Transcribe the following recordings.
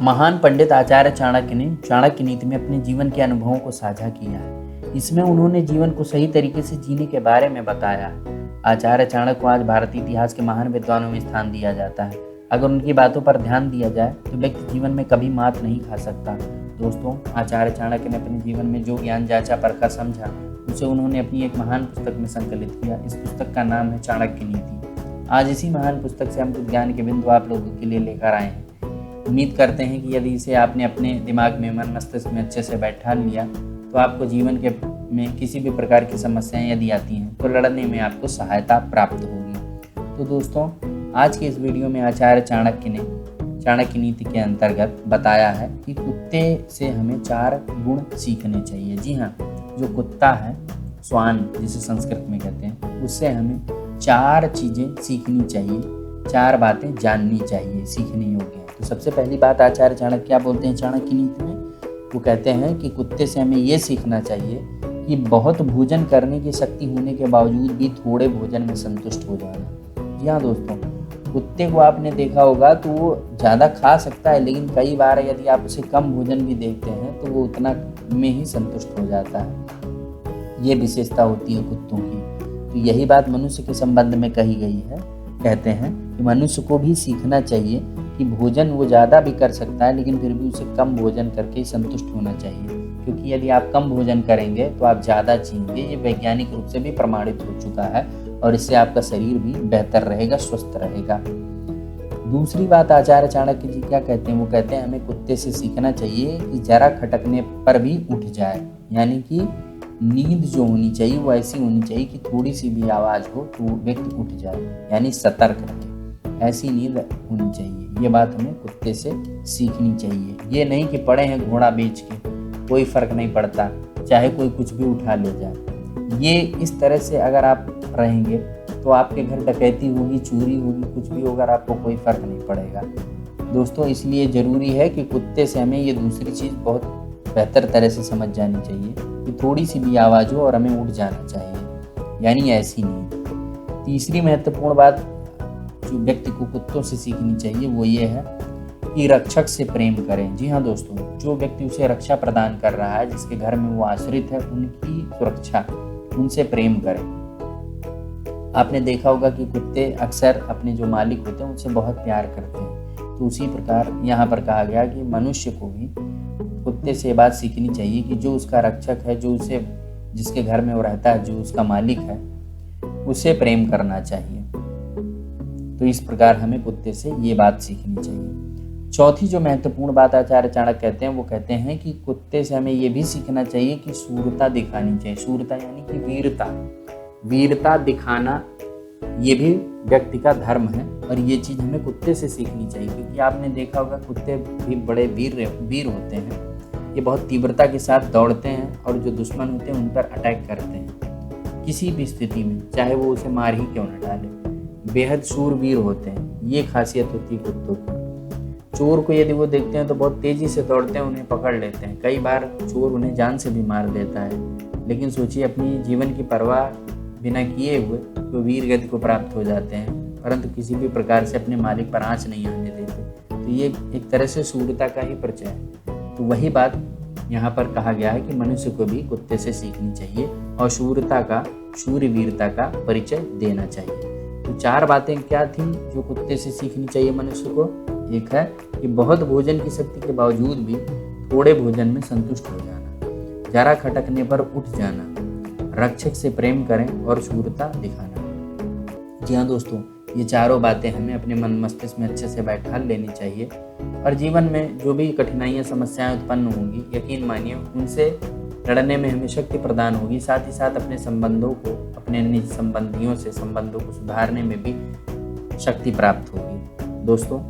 महान पंडित आचार्य चाणक्य ने चाणक्य नीति में अपने जीवन के अनुभवों को साझा किया है। इसमें उन्होंने जीवन को सही तरीके से जीने के बारे में बताया है। आचार्य चाणक्य को आज भारतीय इतिहास के महान विद्वानों में स्थान दिया जाता है। अगर उनकी बातों पर ध्यान दिया जाए तो व्यक्ति जीवन में कभी मात नहीं खा सकता। दोस्तों, आचार्य चाणक्य ने अपने जीवन में जो ज्ञान जांचा परखा समझा उसे उन्होंने अपनी एक महान पुस्तक में संकलित किया। इस पुस्तक का नाम है चाणक्य नीति। आज इसी महान पुस्तक से हम कुछ ज्ञान के बिंदु आप लोगों के लिए लेकर आए हैं। उम्मीद करते हैं कि यदि इसे आपने अपने दिमाग में, मन मस्तिष्क में अच्छे से बैठा लिया तो आपको जीवन के में किसी भी प्रकार की समस्याएं यदि आती हैं तो लड़ने में आपको सहायता प्राप्त होगी। तो दोस्तों, आज के इस वीडियो में आचार्य चाणक्य ने चाणक्य नीति के अंतर्गत बताया है कि कुत्ते से हमें 4 गुण सीखने चाहिए। जी हाँ, जो कुत्ता है, श्वान जिसे संस्कृत में कहते हैं, उससे हमें 4 चीज़ें सीखनी चाहिए, 4 बातें जाननी चाहिए, सीखने योग्य है। तो सबसे पहली बात आचार्य चाणक्य क्या बोलते हैं चाणक्य नीति में? वो कहते हैं कि कुत्ते से हमें ये सीखना चाहिए कि बहुत भोजन करने की शक्ति होने के बावजूद भी थोड़े भोजन में संतुष्ट हो जाना। जी हाँ दोस्तों, कुत्ते को आपने देखा होगा तो वो ज़्यादा खा सकता है, लेकिन कई बार यदि आप उसे कम भोजन भी देखते हैं तो वो उतना में ही संतुष्ट हो जाता है। ये विशेषता होती है कुत्तों की। तो यही बात मनुष्य के संबंध में कही गई है। कहते हैं कि मनुष्य को भी सीखना चाहिए कि भोजन वो ज़्यादा भी कर सकता है, लेकिन फिर भी उसे कम भोजन करके संतुष्ट होना चाहिए। क्योंकि यदि आप कम भोजन करेंगे तो आप ज़्यादा जिएंगे। ये वैज्ञानिक रूप से भी प्रमाणित हो चुका है और इससे आपका शरीर भी बेहतर रहेगा, स्वस्थ रहेगा। दूसरी बात आचार्य चाणक्य जी क्या कहते हैं? वो कहते हैं हमें कुत्ते से सीखना चाहिए कि जरा खटकने पर भी उठ जाए। यानी कि नींद जो होनी चाहिए वो ऐसी होनी चाहिए कि थोड़ी सी भी आवाज़ हो तो व्यक्ति उठ जाए, यानी सतर्क रहे। ऐसी नींद होनी चाहिए। ये बात हमें कुत्ते से सीखनी चाहिए। ये नहीं कि पड़े हैं घोड़ा बेच के, कोई फर्क नहीं पड़ता, चाहे कोई कुछ भी उठा ले जाए। ये इस तरह से अगर आप रहेंगे तो आपके घर डकैती होगी, चोरी होगी, कुछ भी होगा, आपको कोई फर्क नहीं पड़ेगा। दोस्तों, इसलिए ज़रूरी है कि कुत्ते से हमें ये दूसरी चीज़ बहुत बेहतर तरह से समझ जानी चाहिए कि थोड़ी सी भी आवाज़ हो और हमें उठ जाना चाहिए, यानी ऐसी नींद। तीसरी महत्वपूर्ण बात जो व्यक्ति को कुत्तों से सीखनी चाहिए वो ये है कि रक्षक से प्रेम करें। जी हाँ दोस्तों, जो व्यक्ति उसे रक्षा प्रदान कर रहा है, जिसके घर में वो आश्रित है, उनकी सुरक्षा, उनसे प्रेम करें। आपने देखा होगा कि कुत्ते अक्सर अपने जो मालिक होते हैं उनसे बहुत प्यार करते हैं। तो उसी प्रकार यहाँ पर कहा गया कि मनुष्य को भी कुत्ते से बात सीखनी चाहिए कि जो उसका रक्षक है, जो उसे जिसके घर में वो रहता है, जो उसका मालिक है, उसे प्रेम करना चाहिए। तो इस प्रकार हमें कुत्ते से ये बात सीखनी चाहिए। चौथी जो महत्वपूर्ण बात आचार्य चाणक्य कहते हैं वो कहते हैं कि कुत्ते से हमें ये भी सीखना चाहिए कि शूरता दिखानी चाहिए। शूरता यानी कि वीरता दिखाना, ये भी व्यक्ति का धर्म है और ये चीज़ हमें कुत्ते से सीखनी चाहिए। क्योंकि आपने देखा होगा कुत्ते भी बड़े वीर होते हैं। ये बहुत तीव्रता के साथ दौड़ते हैं और जो दुश्मन होते हैं उन पर अटैक करते हैं किसी भी स्थिति में, चाहे वो उसे मार ही क्यों न डाले। बेहद शूरवीर होते हैं, ये खासियत होती है कुत्तों की। चोर को यदि वो देखते हैं तो बहुत तेज़ी से दौड़ते हैं, उन्हें पकड़ लेते हैं। कई बार चोर उन्हें जान से भी मार देता है, लेकिन सोचिए अपनी जीवन की परवाह बिना किए हुए तो वीर गति को प्राप्त हो जाते हैं, परंतु किसी भी प्रकार से अपने मालिक पर आँच नहीं आने देते। तो ये एक तरह से शूरता का ही परिचय है। तो वही बात यहाँ पर कहा गया है कि मनुष्य को भी कुत्ते से सीखनी चाहिए और शूरवीरता का परिचय देना चाहिए। तो 4 बातें क्या थी जो कुत्ते से सीखनी चाहिए मनुष्य को? एक है कि बहुत भोजन की शक्ति के बावजूद भी थोड़े भोजन में संतुष्ट हो जाना, जरा खटकने पर उठ जाना, रक्षक से प्रेम करें और शूरता दिखाना। जी हाँ दोस्तों, ये 4 बातें हमें अपने मन मस्तिष्क में अच्छे से बैठा लेनी चाहिए और जीवन में जो भी कठिनाइयाँ, समस्याएं उत्पन्न होंगी, यकीन मानिए उनसे लड़ने में हमें शक्ति प्रदान होगी। साथ ही साथ अपने संबंधों को, अपने निजी संबंधियों से संबंधों को सुधारने में भी शक्ति प्राप्त होगी। दोस्तों,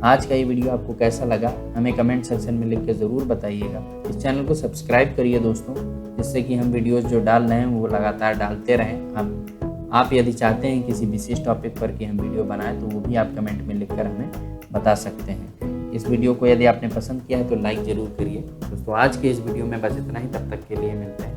आज का ये वीडियो आपको कैसा लगा हमें कमेंट सेक्शन में लिख के ज़रूर बताइएगा। इस चैनल को सब्सक्राइब करिए दोस्तों, जिससे कि हम वीडियोस जो डाल रहे हैं वो लगातार डालते रहें। आप यदि चाहते हैं किसी विशेष टॉपिक पर कि हम वीडियो बनाएं तो वो भी आप कमेंट में लिखकर हमें बता सकते हैं। इस वीडियो को यदि आपने पसंद किया है तो लाइक ज़रूर करिए। दोस्तों, आज के इस वीडियो में बस इतना ही। तब तक के लिए मिलते हैं।